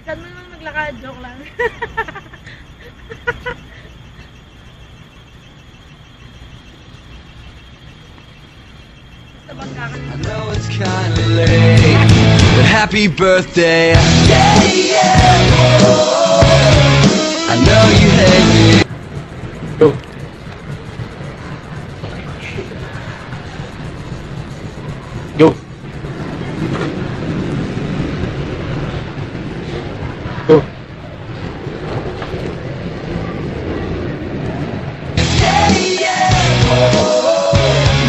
Saan mo naman maglakad? Joke lang. Basta bangga ka. I know it's kinda late, but happy birthday. Yeah, yeah. I know you hate me. Go. Go. Go.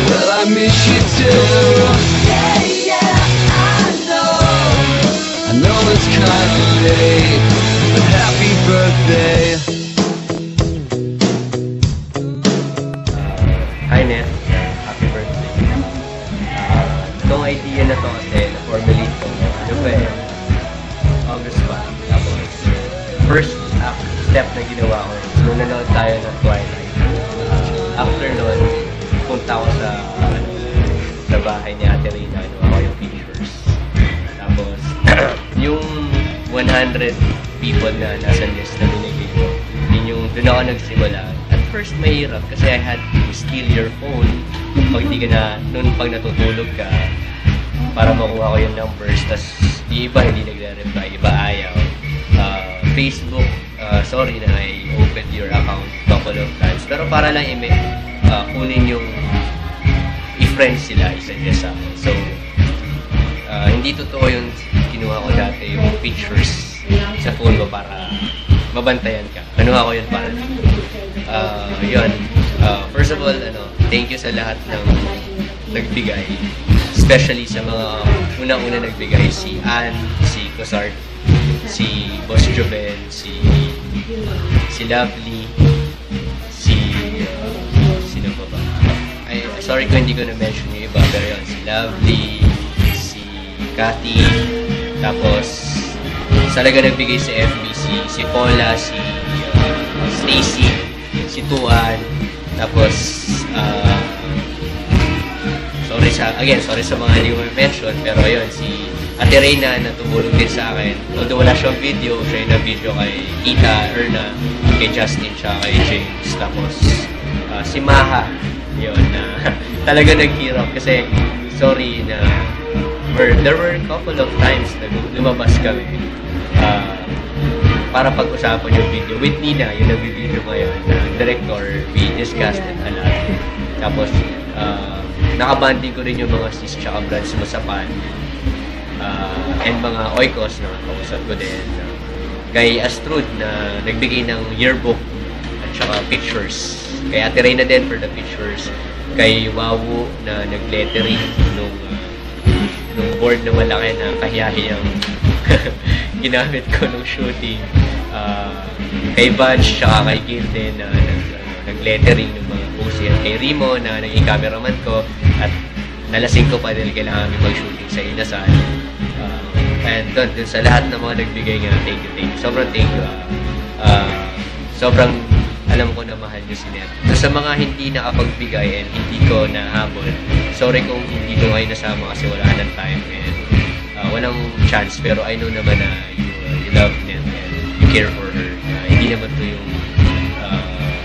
Well, I miss you too. Yeah, yeah, I know it's kinda late, but happy birthday. Hi, Ness. Happy birthday. Itong idea na to kasi na-formulate ko. Ano ba eh? August pa. Tapos, first step na ginawa ko is nung nanood tayo ng Twilight. After nun, punta ako sa bahay ni Ate Reyna. Ako yung pictures. Tapos, yung 100 people na nasa list na binigay ko, yun yung doon ako nagsimula. At first, mahirap kasi I had to steal your phone pag di ka na, pag natutulog ka para makuha ko yung numbers. Tapos, yung iba hindi nagre-reply, iba ayaw. Facebook, sorry na I opened your account couple of times. Pero para lang kunin yung i-friend sila, isa-isa sa akin. So, hindi totoo yung kinuha ko dati, yung pictures sa phone ko para mabantayan ka. Kinuha ko yun para yun. First of all, thank you sa lahat ng nagbigay. Especially sa mga unang-una nagbigay. Si Ann, si Cosart, si Boss Jovel, si Lovely, sino pa ba? Sorry kung hindi ko na-mention yung iba, pero yun, si Lovely, si Cathy, tapos talaga nagbigay sa FBC, si Paula, si Stacy, si Tuan, tapos sorry sa mga hindi ko mention, pero yun, si Ate Reyna na tumulong din sa akin. Although wala siyang video, siya yung na-video kay Tita, Erna, kay Justin, siya kay James. Tapos si Maha, yun, na talaga naghirap kasi sorry na there were a couple of times na lumabas kami para pag-usapan yung video with Nina, yung nag-video ngayon, director. We discussed it a lot. Tapos nakabanding ko rin yung mga sis tsaka brands mo sa pan and mga oikos na kausap ko din. Kay Astrud na nagbigay ng yearbook at saka pictures. Kay Ate Reyna din for the pictures. Kay Wawu na nag-lettering nung board na malaki na kahiyahiyang ginamit ko nung shooting. Kay Bunch tsaka kay Gil din na nag-lettering ng mga posts yan. Kay Rimo na naging cameraman ko at nalasing ko pa dahil kailangan kami mag-shooting sa Inasal. And dun sa lahat ng mga nagbigay nga, thank you. Sobrang thank you. Sobrang alam ko na mahal nyo si Net. So, sa mga hindi nakapagbigay and hindi ko nahabol, sorry kung hindi ko kayo nasama kasi wala ng time and walang chance. Pero I know naman na you love Net and you care for her. Hindi naman to yung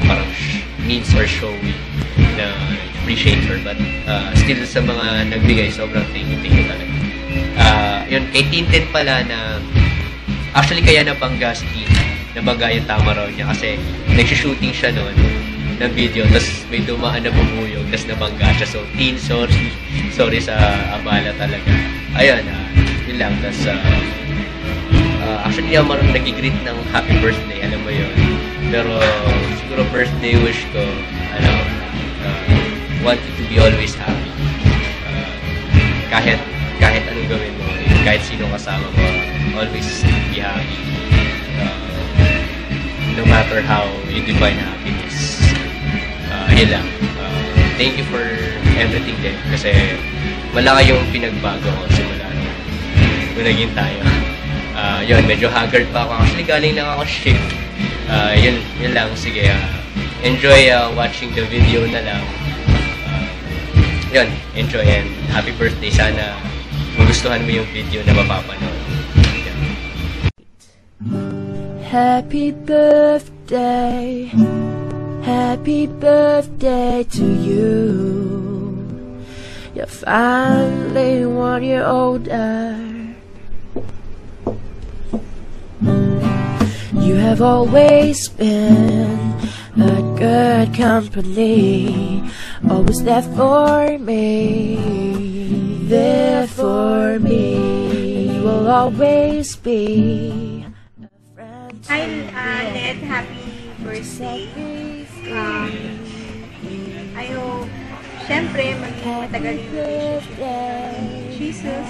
parang means or showy na appreciate her. But still sa mga nagbigay, sobrang thank you talaga. Yun, kay Tinted pala na actually kaya nabangga si Tina. Nabangga yung tama raw niya kasi nag-shooting siya noon ng video tapos may dumaan na bumuyog tapos nabangga siya. So, Tin, sorry sa abala talaga. Ayun, yun lang. Tapos, actually, ako marunong nag-greet ng happy birthday, alam mo yun. Pero, siguro birthday wish ko, want you to be always happy. Kahit anong gawin mo, kahit sino kasama mo, always be happy. No matter how you define happiness. Yun lang. Thank you for everything din. Kasi wala kayong pinagbago ko simula nung naging tayo. Yun, medyo haggard pa ako. Actually, galing lang ako shift. Yun lang. Sige, enjoy watching the video na lang. Yun, enjoy and happy birthday. Sana magustuhan mo yung video na mapapanood. Happy birthday, happy birthday to you. You're finally 1 year older. You have always been a good company, always there for me, there for me, and you will always be a friend to Hi, me. Ned. Happy birthday. I hope, syempre, maging matagal yung relationship with Jesus.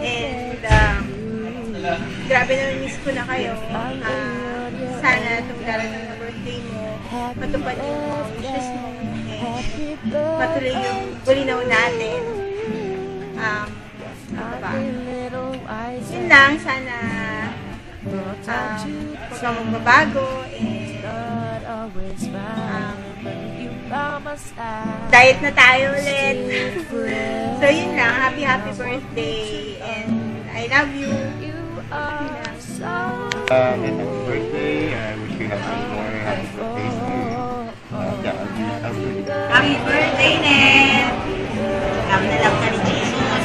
And, grabe na miss ko na kayo. Sana itong darating na birthday mo, matupad yung mga wishes mo. And patuloy yung bulinaw natin. Yun lang, sana huwag kang magbabago. And diet na tayo ulit. So yun lang, happy birthday. And I love you. Happy birthday. I wish you happy more happy birthdays. Happy birthday, Ned! Love na love ka ni Jesus.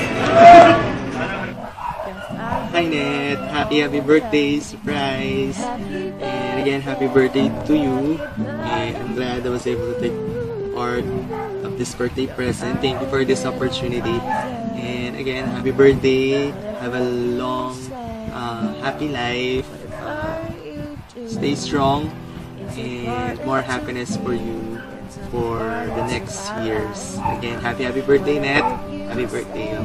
Hi Ned, happy birthday, surprise! And again, happy birthday to you. And I'm glad I was able to take part of this birthday present. Thank you for this opportunity. And again, happy birthday. Have a long, happy life. Stay strong and more happiness for you for the next years. Again, happy birthday, Ned. Happy birthday.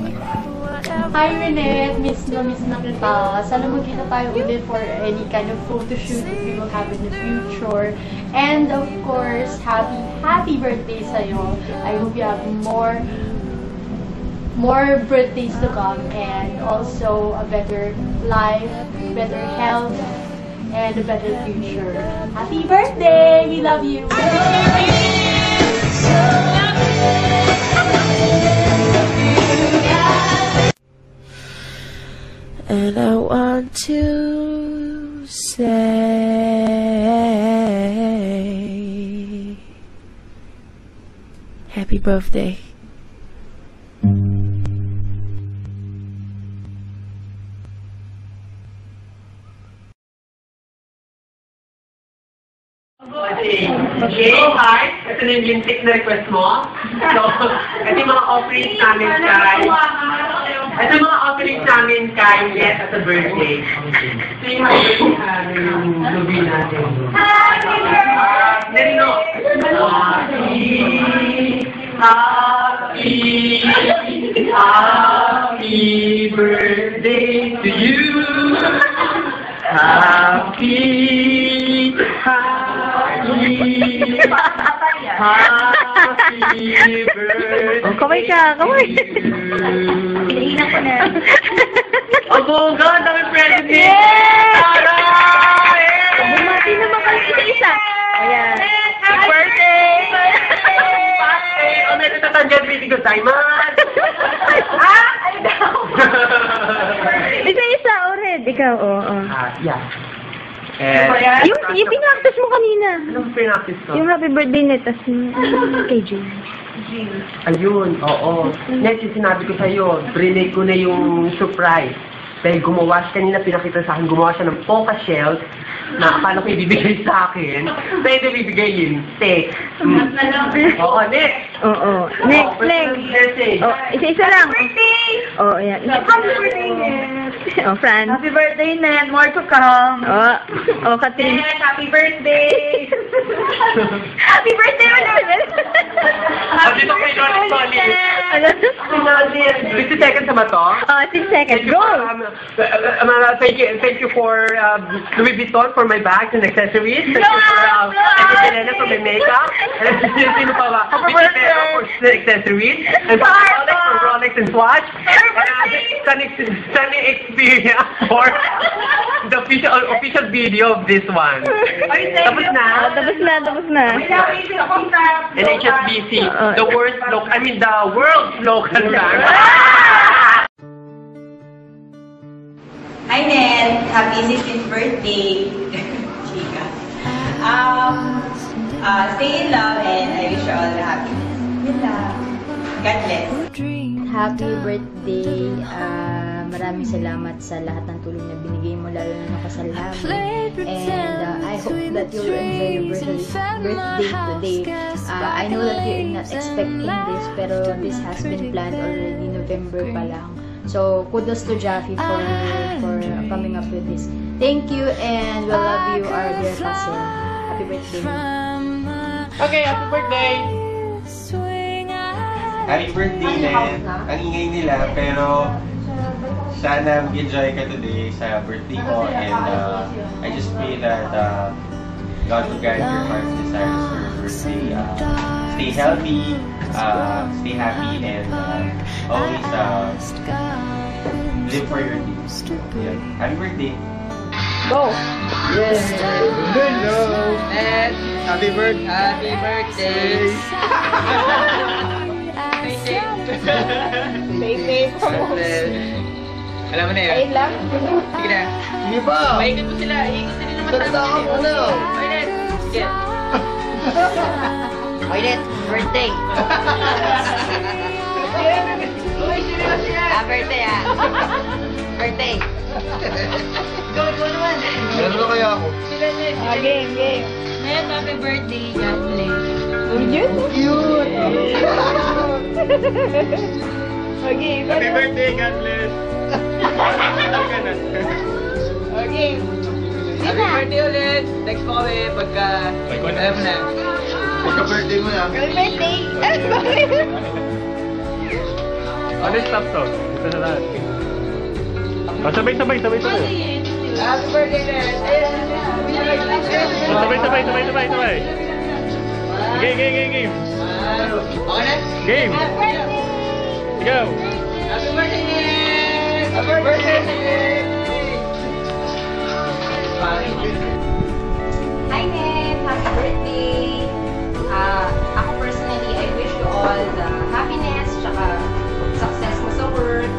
Hi Renette, miss na kita. Sana magkita tayo ulit for any kind of photo shoot that we will have in the future. And of course, happy birthday sa'yo. I hope you have more birthdays to come and also a better life, better health, and a better future. Happy birthday! We love you! And I want to say happy birthday. Okay, hi. Ito na yung lintik na request mo. So, ito yung mga offerings namin kay Yes at the birthday. Ito yung mga lubi natin. Nino. Happy birthday to you. Happy birthday. Oh, kaway ka, kaway. Iniinan ko na. Ang bongga, ang dami present ni Tara! Bumati naman kayo isa-isa. Ayan. Happy birthday! O, may natatandyan rin ko, Simon! Ay daw! Isa-isa, Ored. Ikaw, oo. Yeah. And, Yung pinaktis mo kanina. anong pinaktis ko? Yung happy birthday net, tas kay Jill. Ayun, oo. Next, yung sinabi ko sa'yo, relay ko na yung surprise. Dahil gumawa siya kanina, pinakita sa akin, gumawa siya ng Poca Shells na akala ko ibibigay sa akin. Dahil ibibigay yun, steak. Oo, next! Oo. Next. Oh, isa-isa lang. Oh, ayan. Happy birthday, Ned! Oh, Fran. Happy birthday, Ned! More to come! Oh, Catherine. Ned, happy birthday! Happy birthday ulit! Happy birthday, Solid! Ano? 50 seconds naman to? Oh, 6 seconds. Go! Thank you for Louis Vuitton for my bags and accessories. Thank you for Elena for my makeup. And sino pa ba? For accessories. And for Rolex and Swatch. And Sunny Experience for the official video of this one. Tapos na. Tapos na. And HSBC, the world's local bank. Hi, Ned! Happy 16th birthday! Chika. Stay in love and I wish you all the happiness. Good luck. God bless. Happy birthday! Maraming salamat sa lahat ng tulong na binigay mo, lalo na nakasal namin. And I hope that you'll enjoy your birthday today. I know that you're not expecting this, pero this has been planned already November pa lang. So, kudos to Jaffe for coming up with this. Thank you, and we love you, our dear cousin. Happy birthday. Okay, happy birthday! Happy birthday, Len! Ang ingay nila, pero sana mag-enjoy ka today sa birthday ko, and I just pray that God will grant your heart's desires for your birthday. Stay healthy, stay happy, and always live for your dreams. Yeah. Happy birthday! Go! Yes! Hello! And Happy birthday! happy birthday! Stay safe. Alam mo na yun. Ayun lang. Sige na. Sige pa! Maikot mo sila. Iikot na nila Tanda ka muna! Mainit. Sige. Mainit, birthday. Birthday Birthday. Ikaw naman. Ano na kaya ako? Game. Ned, happy birthday. God bless. Cute! Okay. Happy birthday, God bless! Okay. Happy birthday ulit. Next po kami pagka... Alam mo na. Pagka-birthday mo na. Happy birthday. Ano yung stop to? Ito na lahat. Sabay. Happy birthday, Ned. Sabay. Game. Okay na? Game. Go. Happy birthday, Ned! Happy birthday, Ned! Hi, Ned. Happy birthday. Ako personally, I wish you all the happiness, tsaka success mo sa work.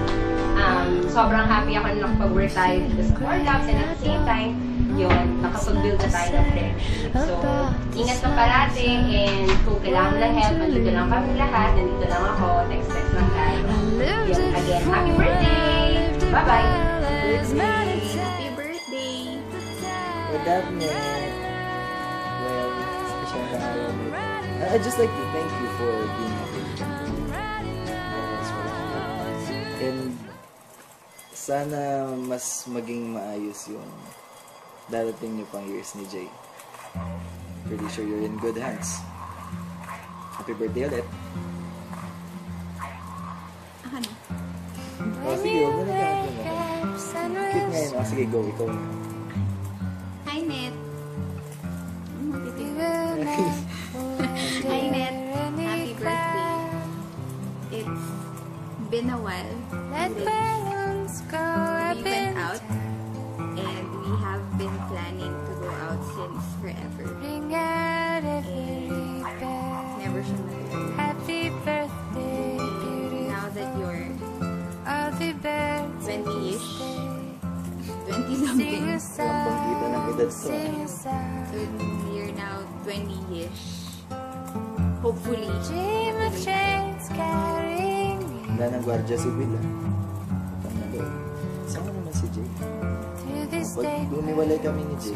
Sobrang happy ako na nakapag-work tayo dito sa Orlaps, and at the same time, yun, nakapag-build na tayo ng friendship. So, ingat ka parati, and kung kailangan mo ng help, nandito lang kami lahat, nandito lang ako, text lang tayo. Yun, again, happy birthday! Bye-bye! Happy birthday! Good afternoon. Well, special na araw mo. I'd just like to thank you for being a patient. And sana mas maging maayos yung darating niyo pang years ni Jay. Pretty sure you're in good hands. Happy birthday ulit. Oh, sige, huwag mo na ganito na. Cute nga yun. Oh, sige, go. Ikaw na. Hi, Ned. Hi, Ned. Happy birthday. It's been a while since we went out, and we have been planning to go out since forever. And never siya nagagawa. Happy birthday, Now that you're 20-ish, 20-something, Walang kita ng edad to. so you're now 20-ish. Hopefully, Wala ng Guardia Civil ah. Panalo. Sama naman si Jay. Pag umiwalay kami ni Jay.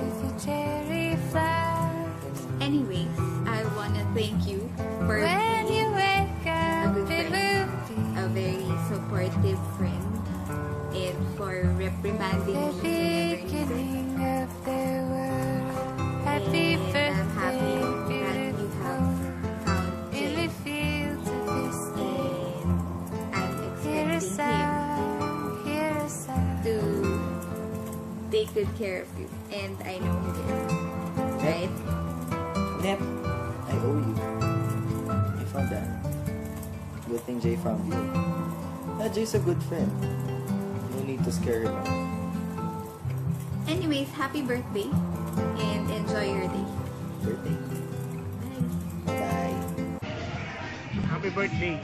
Anyway, I wanna thank you for being a good friend, a very supportive friend, and for reprimanding me whenever needed. Happy And I'm happy birthday, that you have found Jay, and I'm expecting him to take good care of you, and I know he will, right? Nep, I owe you. You found that. Good thing Jay found you. Jay's a good friend. No need to scare him. Anyways, happy birthday, and enjoy your day. Birthday. Bye. Bye. Happy birthday.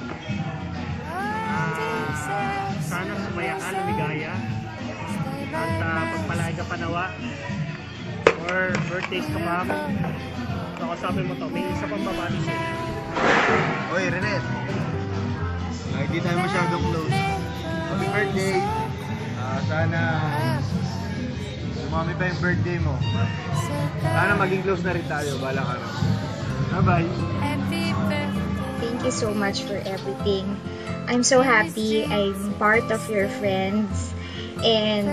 Sana sumaya ka, lumigaya. At pagpalay ka panawa. Or birthdays ka pa. So, sabi mo to, may isa pang babati siya. Oy, Renet. Hindi tayo masyadong close. Happy birthday. Sana umami pa yung birthday mo. Sana maging close na rin tayo. Balang araw. Bye-bye. Thank you so much for everything. I'm so happy I'm part of your friends. And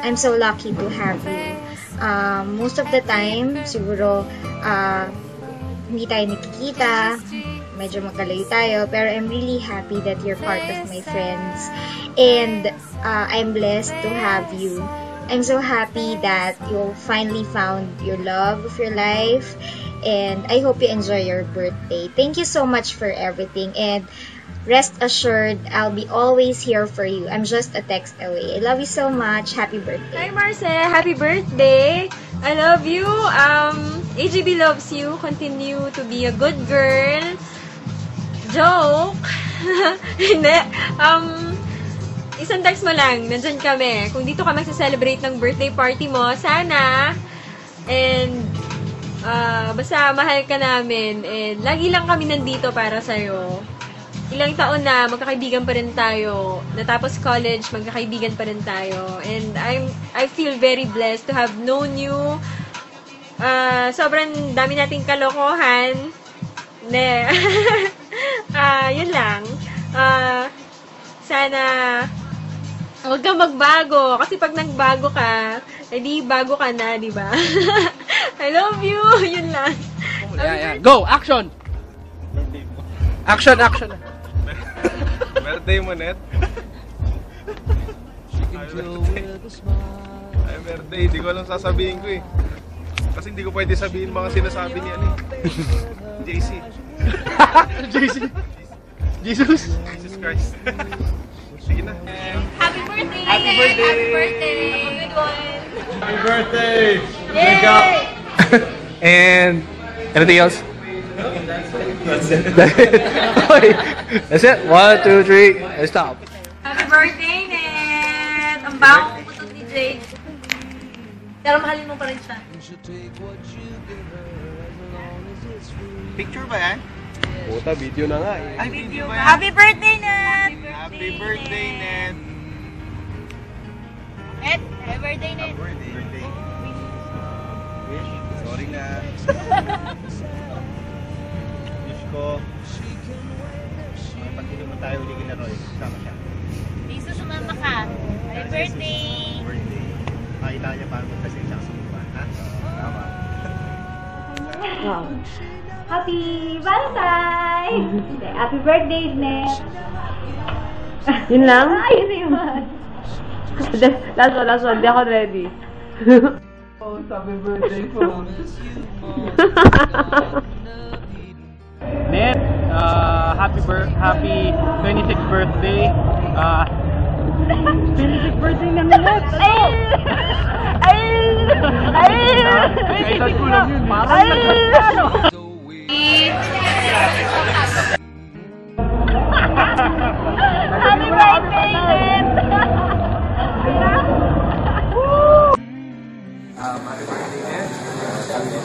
I'm so lucky to have you. Most of the time, siguro, hindi tayo nakikita, medyo magkalayo tayo, pero I'm really happy that you're part of my friends. And I'm blessed to have you. I'm so happy that you finally found your love of your life. And I hope you enjoy your birthday. Thank you so much for everything. And rest assured, I'll be always here for you. I'm just a text away. I love you so much. Happy birthday. Hi, Marce. Happy birthday. I love you. AGB loves you. Continue to be a good girl. Joke. Hindi. Isang text mo lang. Nandyan kami. Kung dito ka magsa-celebrate ng birthday party mo, sana. And basta mahal ka namin. And lagi lang kami nandito para sa'yo. Ilang taon na, magkakaibigan pa rin tayo. Natapos college, magkakaibigan pa rin tayo. And I feel very blessed to have known you. Sobrang dami nating kalokohan. Ne. Yun lang. Sana huwag kang magbago. Kasi pag nagbago ka, edi bago ka na, di ba? I love you. Yun lang. Yeah. Go! Action! Action! Birthday mo, Net. Ay, birthday. Hindi ko alam sasabihin ko eh. Kasi hindi ko pwede sabihin mga sinasabi niya eh. JC. JC? Jesus Christ. Sige na. Happy birthday! Happy birthday! Happy birthday! Good one! Happy birthday! Yay! And anything else? That's it. That's it. 1, 2, 3, and stop. Happy birthday, Net! Ang bago putot ni Jade. Pero mahalin mo pa rin siya. Picture ba yan? Puta, video na nga eh. Ay, video ba yan? Happy birthday, Net! Happy birthday, Net! Net, happy birthday, Net! Happy birthday. Sorry na. Wish ko, pag-inom mo tayo uli kina Roy, sama siya. Liso, sumama ka. Happy birthday! Birthday. Makita niya paano magpasensya sa mukha, ha? Tama. Wow. Happy Valentine! Happy birthday, Net! Yun lang? Yun na yun. Last one. Di ako ready. Oh, happy birthday po. Net, happy 26th birthday. 26th birthday na Net! Ay! Ko lang yun. Parang nagpagkano. Happy birthday, Net! Happy birthday, Net.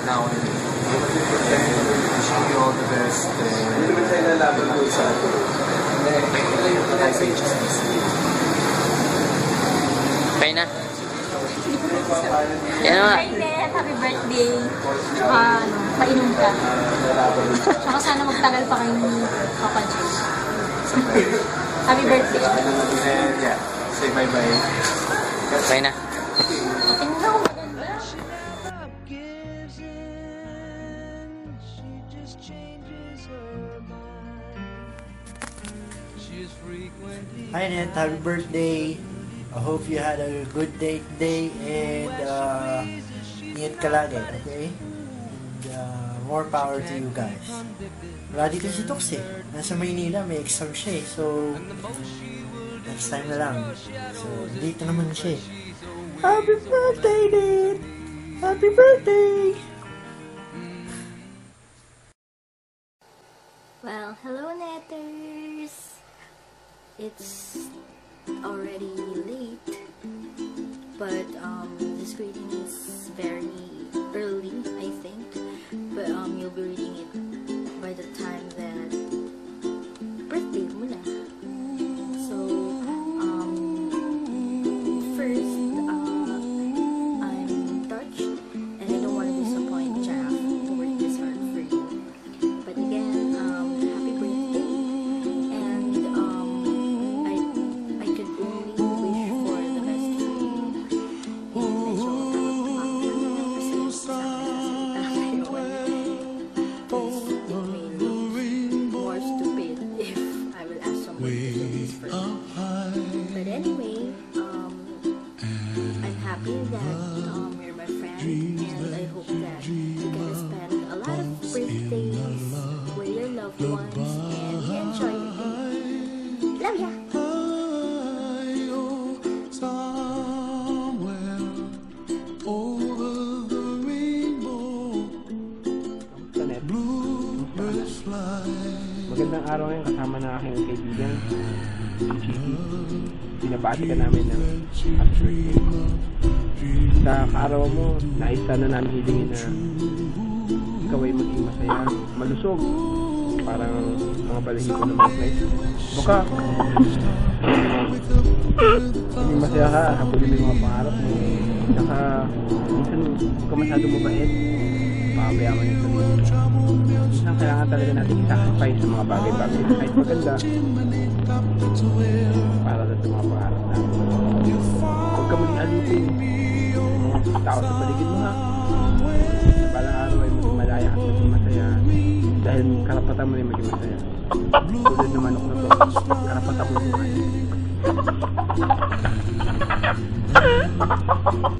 Now, wishing you all the best. Okay na. Yan na. Happy birthday. Tsaka, painom ka. Tsaka sana magtagal pa kayo ni Papa J. Happy birthday. And yeah, say bye-bye. Okay na. Tingnan mo maganda. Hi Net, happy birthday. I hope you had a good day today and ingat ka lagi, okay? And, more power to you guys. Wala dito si Tox eh. Nasa Maynila, may exam siya eh. So, next time na lang. So, dito naman siya eh. Happy birthday, Net! Happy birthday! Well, hello Netters! It's already late but this greeting is very early, I think. But you'll be reading it by the time that birthday mo na. So first, I'm touched, and I don't want to disappoint Jeff to work this hard for you. But again, happy birthday, and I could only wish for the best for you. And medyo takot sa more stupid if I will ask someone to do this for me. But anyway, I'm happy that you're my friend, and I hope that you're gonna spend a lot of birthdays with your loved ones and you enjoy your day. Love ya! Magandang araw ngayon kasama na aking kaibigan, si Chiki. Binabati ka namin ng happy birthday. Sa kaaraw mo, nais sana namin hilingin na ikaw ay maging masaya, malusog, parang mga balahibo ng mga flight. Baka maging masaya ka, habulin mo yung mga pangarap mo. Saka minsan huwag ka masyadong mabait, papabayaan yung sarili. Minsan kailangan talaga natin i-sacrifice sa mga bagay-bagay na kahit maganda para sa mga pangarap natin. Huwag ka maging alipin mga tao sa paligid mo, ha. Sa balang araw ay maging malaya at maging masaya dahil karapatan mo rin maging masaya. Tulad ng manok na to, karapatan mo rin maging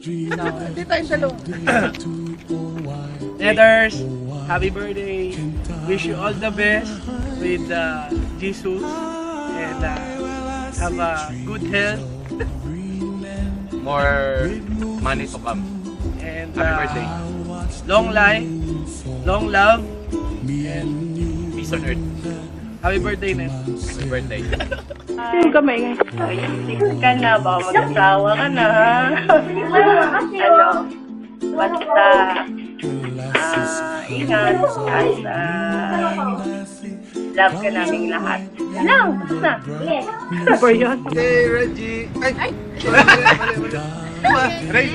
Hindi tayo sa loob. Letters, happy birthday. Wish you all the best with Jesus, and have a good health. More money to come. And Happy birthday. Long life, long love, and Peace on earth. happy birthday, Net. Happy birthday. Sino ka, May? Six ka na ba? Mag-asawa ka na, ha? Ano? Basta, ingat at love ka naming lahat. Lang! Basta! For yun? Hey, Reggie! Ay! Ray!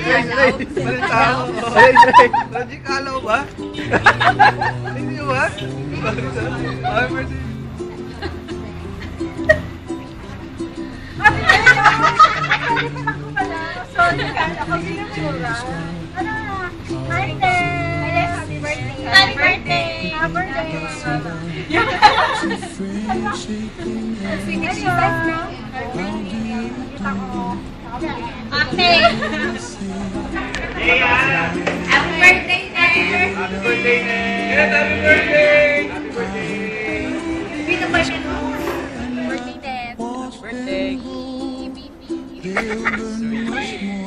Mali tao! Reggie, kala ko ba? Hindi mo ba? Happy birthday! Sorry ka, ako binumura. Happy birthday! Happy birthday! Happy birthday! Happy birthday! Happy birthday, Ned! Happy birthday, Ned! Happy birthday! Happy birthday! Sino ba siya? Birthday, Ned! Birthday!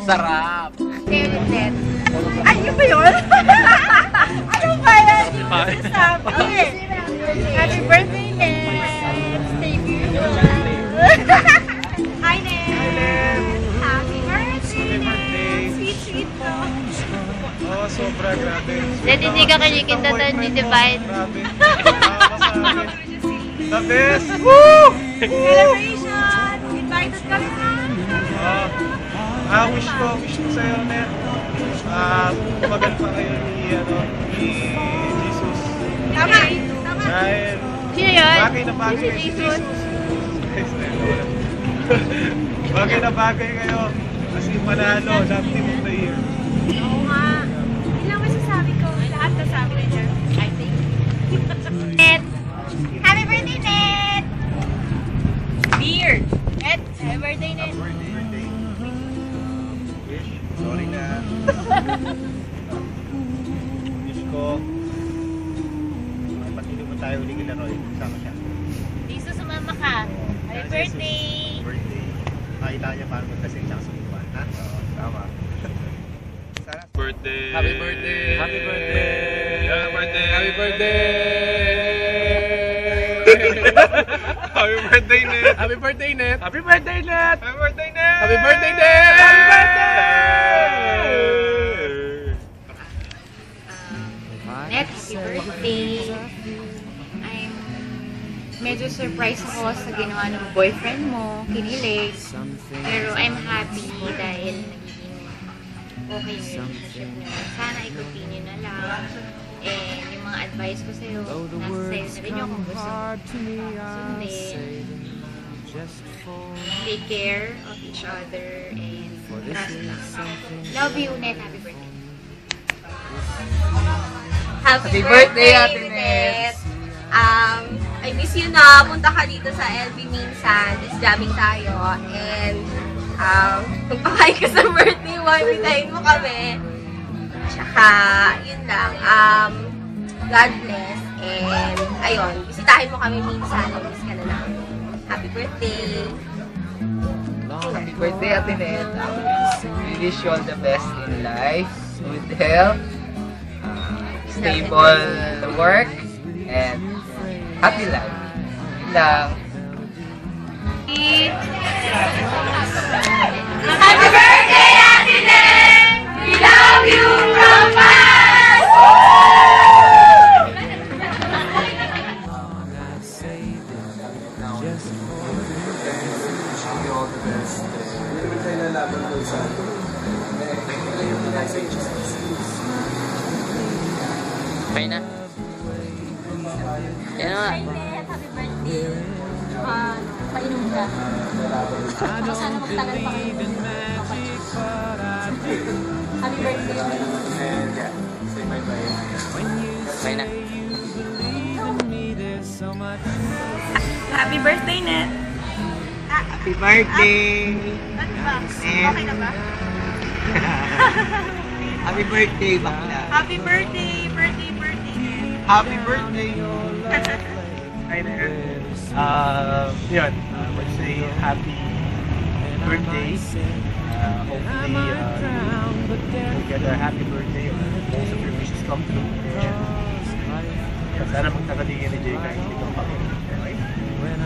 Sarap! David, Ned! Ay, yun ba yun? Ano ba yan? Sabi! Happy birthday, Ned! Stay beautiful! Hi, Ned! Happy birthday, Ned! Sweet ko! Oh, sobra, grabe. Ned, hindi ka kinikindatan ni Divine. Grabe. The best! Woo! Celebration! Invited kami na! Wish ko sa'yo, Net. Tumagal pa kayo ni Jesus. Tama! Dahil, Sino yun? bagay na bagay kayo si Jesus. Bagay na bagay kayo. Kasi manalo, love team of the year. Oo nga. Ilang masasabi ko? Lahat nasabi ni Jeff. I think. Ned! Happy birthday, Ned! Beer! Ned! Happy birthday, Ned! Sorry na. Wish ko pag-inom mo tayo ulit kila Roy. Sama siya. Jesus, sumama ka. Happy birthday! Birthday. Makita niya paano magkasing tsaka sumipan. Ha? Oo, tama. Birthday! Happy birthday! Happy birthday! Happy birthday! Happy birthday! Happy birthday, Net! Happy birthday, Net! Happy birthday, Net! Happy birthday, Net! Happy birthday, Net! Happy birthday! Net, happy birthday! Medyo surprise ako sa ginawa ng boyfriend mo, kinilig. Pero I'm happy dahil nagiging okay na yung relationship niyo. Sana i-continue na lang. And yung mga advice ko sa'yo, nasa sa'yo na rin yung kung gusto mo sundin. Take care of each other and trust lang. Love you, Net. Happy birthday. Happy birthday, Ate Net! I miss you na. Punta ka dito sa LB minsan. Just jamming tayo. And, magpakain ka sa birthday mo. Invitahin mo kami. Tsaka, yun lang. God bless. And, ayun. Bisitahin mo kami minsan. Miss ka na lang. Happy birthday! Happy birthday, Ate Net. We wish you all the best in life. Good health. Stable work. And happy life. Yun lang. Happy birthday, Ate Net! We love you from us! Okay na. Yan nga. Happy birthday. Painom ka. Sana magtagal pa kayo. Happy birthday. And yeah, say bye-bye. Okay na. Happy birthday, Net! Happy birthday! Ano ba? Okay na ba? Happy birthday, bakla! Happy birthday! Birthday, Net! Happy birthday! Hi there. Yun, let's say happy birthday. Hopefully, you'll get a happy birthday or most of your wishes come true. And sana magtakaligin ni Jay kahit ikaw pa. Okay? And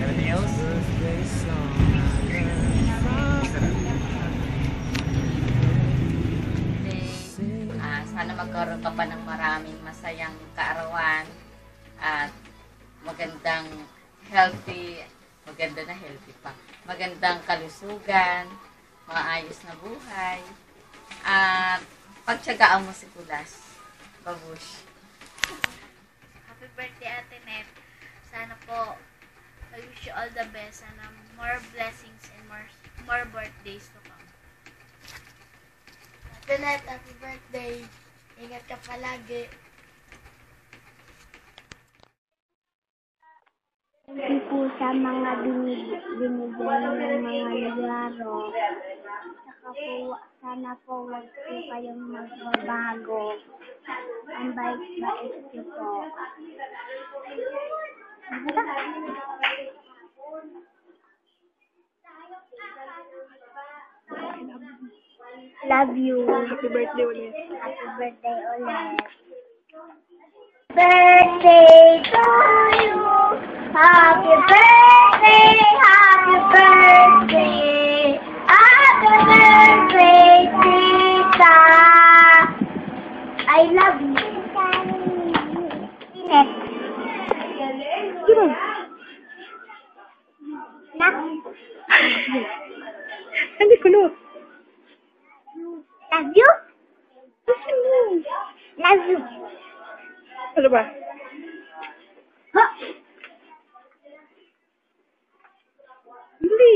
anything else? Sana magkaroon ka pa ng maraming masayang kaarawan at magandang maganda na healthy pa. Magandang kalusugan, maayos na buhay, at pagtyagaan mo si Kulas. Babush. Happy birthday, Ate Net. Sana po, I wish you all the best. Sana more blessings and more birthdays to come. Ate Net, happy birthday. Ingat ka palagi. Thank you po sa mga binigay ng mga regalo. Saka po, sana po wag po kayong magbabago. Ang bait-bait niyo po. Love you. Happy birthday ulit. Happy birthday ulit. Birthday to you. Happy birthday, happy birthday. Happy birthday, Tita. I love you. Next. Nak. Hindi ko no. Love you? Love you. Ano ba? Ha? Hindi.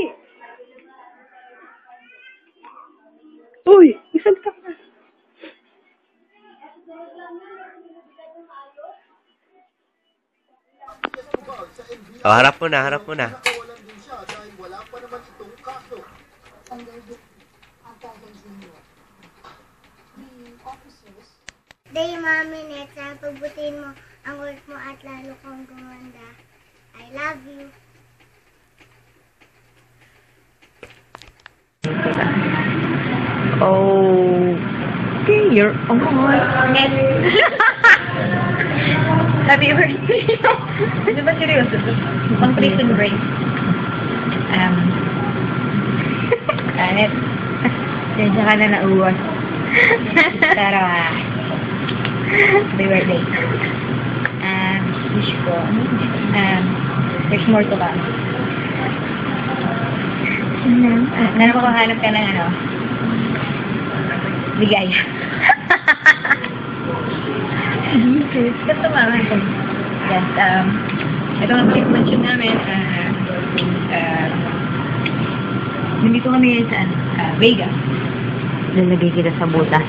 Uy, isalita ka na. Oh, harap mo na, harap mo na. Day, Mami Net, sana pagbutihin mo ang work mo at lalo kang gumanda. I love you. Oh, okay, you're on. Happy birthday. Ano ba seryoso? Pang prison break. Anet. Diyan ka na nauwas. Pero, happy birthday. Wish ko, there's more to come. Nakakahanap ka ng ano? Bigay. Jesus, katawa ko. Yes, ito ang mention namin, nandito kami ngayon sa Vega. Lalagay kita sa butas.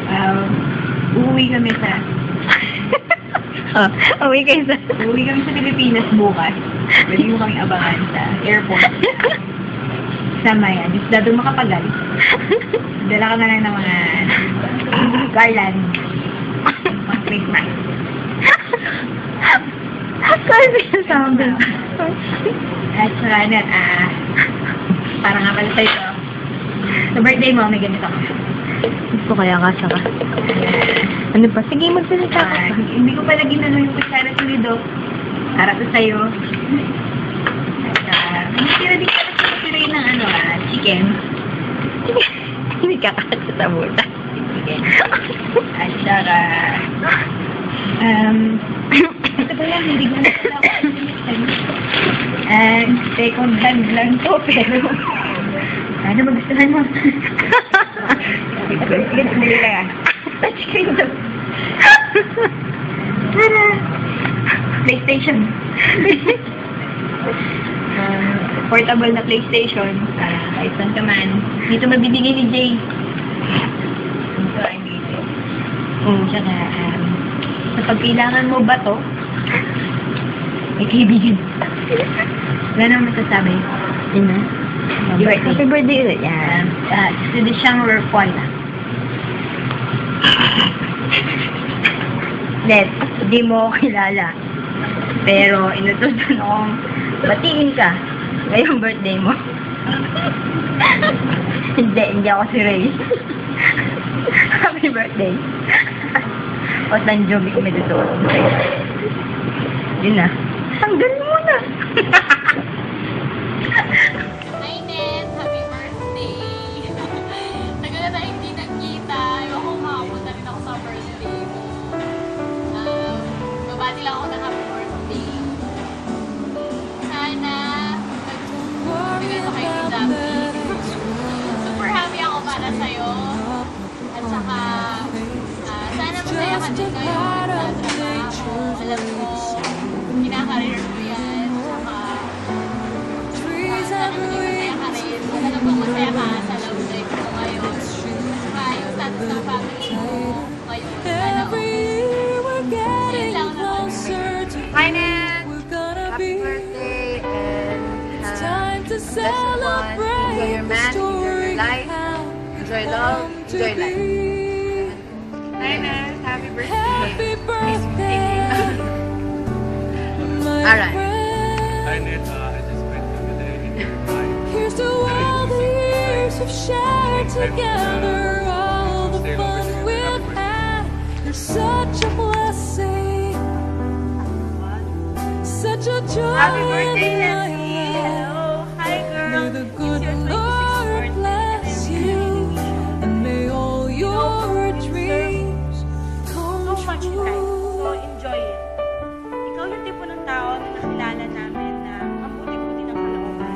Uuwi kami sa Uuwi kami sa Pilipinas bukas. Pwede mo kami abangan sa airport. Sama yan. Just doon makapagal. Dala ka na lang ng mga garland. Mga Christmas. Kasi sabi. At saka net, parang nga pala sa'yo. Sa birthday mo, may ganito ka. Gusto kaya ka saka. Ano ba? Sige, magsalita ka. Hindi ko pala ginano yung kutsara sa lido. Para to sa'yo. At tira din ka na siray ng chicken. Hindi ka kasi sa buta. Chicken. At saka, ito ba yan? Hindi ko na pala ako. Second hand lang to, pero ano magustuhan mo? Sige, sandali lang Touchscreen to. PlayStation. Portable na PlayStation. Kahit saan ka man. Dito mabibigay ni Jay. Dito ay dito. Tsaka, kapag kailangan mo ba to, may kaibigan. Wala naman masasabi. Yun na. Happy birthday ulit. Yan. Ito siyang Rurkwal na. Hindi mo kilala. Pero inutusan akong batiin ka ngayong birthday mo. Hindi ako si Ray. Happy birthday. O Tanjobi ko may tutuot. Yun na. Tanggal mo na. Hi, Ned. Happy birthday. Tagal na tayo hindi nagkita. Ewan ko makapunta rin ako sa birthday mo. Babati lang ako ng happy birthday. Sana nagbigay pa kayo ni Dabi. Super happy ako para sa'yo. At saka, sana masaya ka din kayo sa trabaho. Alam ko, kinakarir mo yan. Saka, sana maging masaya ka rin. Alam ko masaya ka sa love life mo ngayon. Saka yung status ng family mo ngayon. Sana yun lang naman. Hi, Ned! Happy birthday and blessed one. Enjoy your man, enjoy your life, enjoy love, enjoy life. Hi, Ned! Happy birthday! Alright. Hi, Ned. I just met you today in your life. Here's to all the years we've shared together, all the fun we've had. You're such a blessing, such a joy. Happy birthday, Nancy! Hello! Hi, girl! May the good Lord bless you, and may all your dreams come so much true. time. So, enjoy it. Ikaw yung tipo ng tao na nakilala namin na mabuti-buti ng kalooban.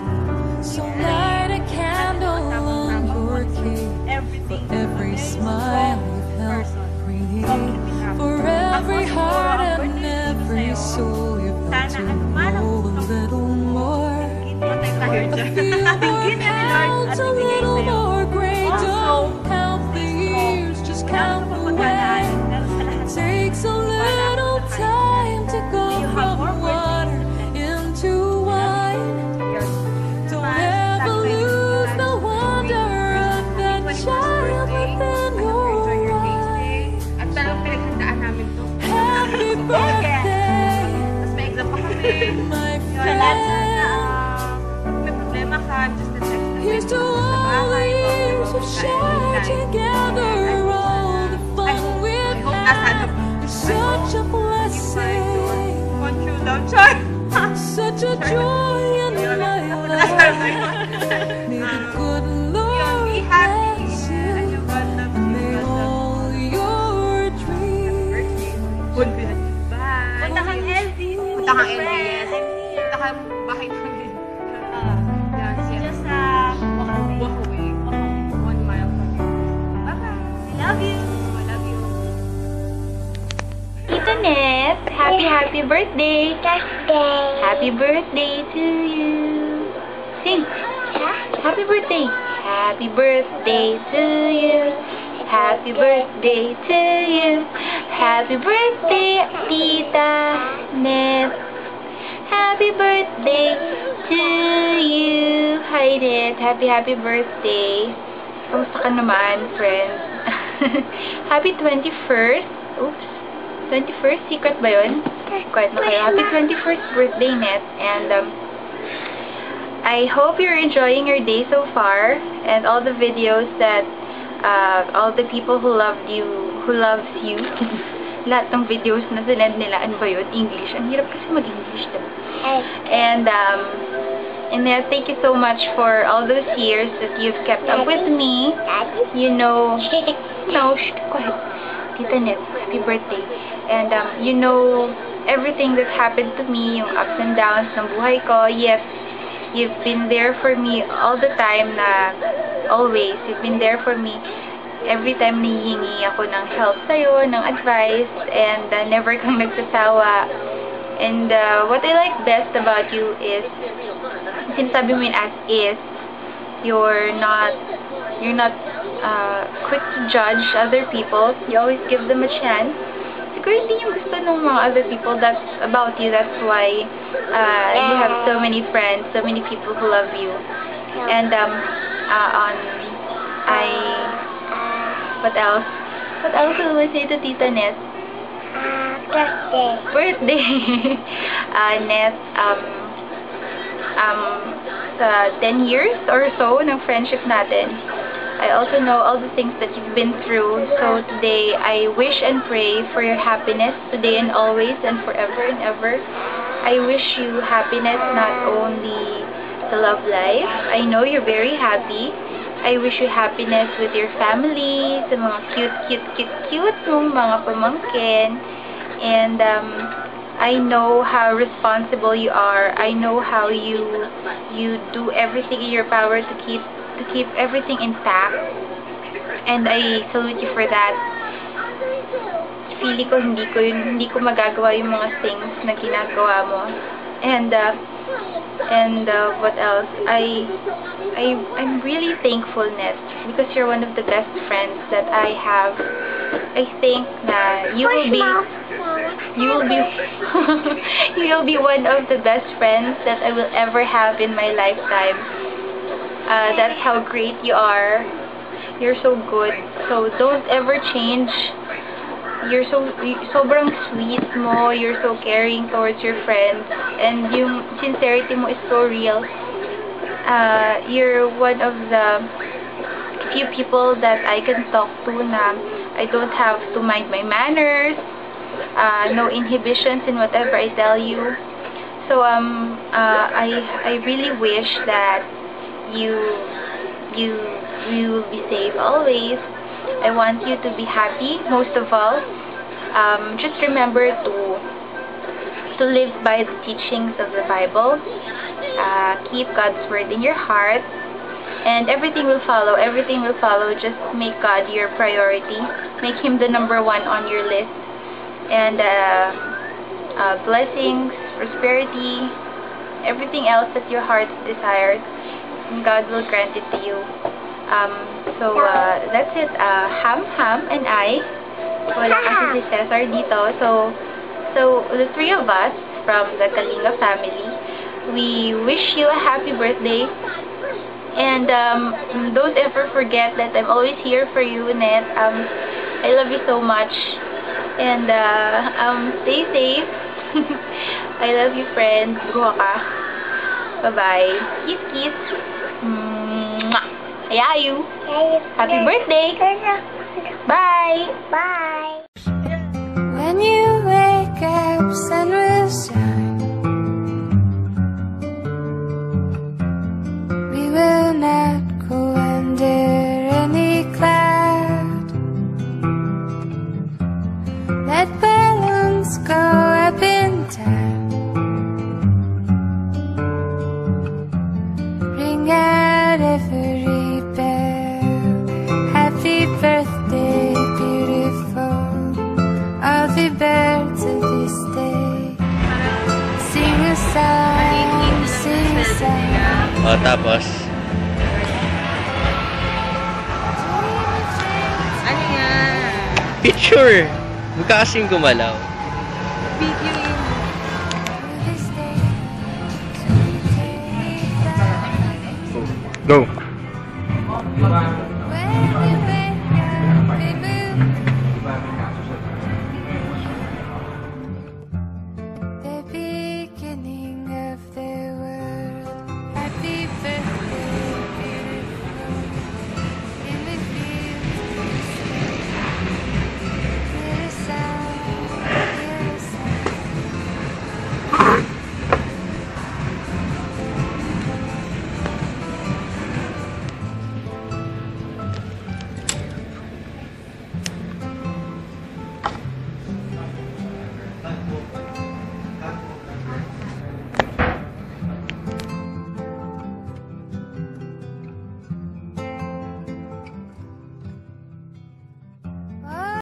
So light a candle on your cake for every smile you've helped create, for every heart and every soul you've helped to know a little more. A few more clouds, a little more gray. Don't count the years, just count the way. It takes a little time to go from water into wine. Don't ever lose the wonder of that child within your eyes. At talagang pinaghandaan namin to. Happy birthday, Tapos may exam pa kami. my Lahat friend. na may problema ka, just a text na Here's to all the years we've shared together, all the fun we've had. You're such a blessing. random. Char! Such a joy in my life. May the good Lord bless you. May all your dreams. Punta kang LV. Punta kang LV, yes. Punta kang bahay mo din. Just walk away. 1 mile from here. Bye-bye. I love you. I love you. Tita Net, happy birthday! Happy birthday to you! Sing! Happy birthday! Happy birthday to you! Happy birthday to you! Happy birthday, Tita Net! Happy birthday to you! Hi, Net! Happy birthday! Kamusta ka naman, friends? Happy 21st! Oops! 21st? Secret ba yun? Quiet na kayo. Happy 21st birthday, Net. And I hope you're enjoying your day so far. And all the videos that all the people who loves you. Lahat ng videos na sinend nila. Ano ba yun? English. Ang hirap kasi mag-English. And thank you so much for all those years that you've kept up with me. You know, quiet. Tita Net, happy birthday. And, you know, everything that happened to me, yung ups and downs ng buhay ko, yes, you've been there for me all the time always. You've been there for me every time nahihingi ako ng help sa'yo, ng advice, and never kang nagsasawa. And, what I like best about you is, sinasabi mo yun as is, you're not quick to judge other people. You always give them a chance. Siguro hindi yung gusto ng mga other people. That's about you. That's why you have so many friends, so many people who love you. And what else? What else will I say to Tita Net? Birthday. Net, sa 10 years or so ng friendship natin, I also know all the things that you've been through. So today, I wish and pray for your happiness today and always and forever and ever. I wish you happiness, not only the love life. I know you're very happy. I wish you happiness with your family, sa mga cute mong mga pamangkin. And I know how responsible you are. I know how you do everything in your power to keep everything intact. And I salute you for that. Feeling ko hindi ko magagawa yung mga things na ginagawa mo. And what else? I'm really thankful, Net, because you're one of the best friends that I have. I think na you will be one of the best friends that I will ever have in my lifetime. That's how great you are. You're so good. So don't ever change. You're sobrang sweet mo. You're so caring towards your friends. And yung sincerity mo is so real. You're one of the few people that I can talk to na I don't have to mind my manners. No inhibitions in whatever I tell you. So I really wish that you will be safe always. I want you to be happy most of all. Just remember to live by the teachings of the Bible. Keep God's word in your heart, and everything will follow. Everything will follow. Just make God your priority. Make Him the number one on your list. And blessings, prosperity, everything else that your heart desires, God will grant it to you. So that's it. Ham and I, wala kasi si Cesar dito. So the three of us from the Kalinga family, we wish you a happy birthday. And don't ever forget that I'm always here for you, Net. I love you so much. And stay safe. I love you, friends. Buha ka. Bye-bye. Kiss, kiss. Ayayu. Happy birthday. Bye. Bye. When you wake up, sun will shine. O, tapos, Ano yan? picture! Mukha kasing gumalaw. Video yun. Go.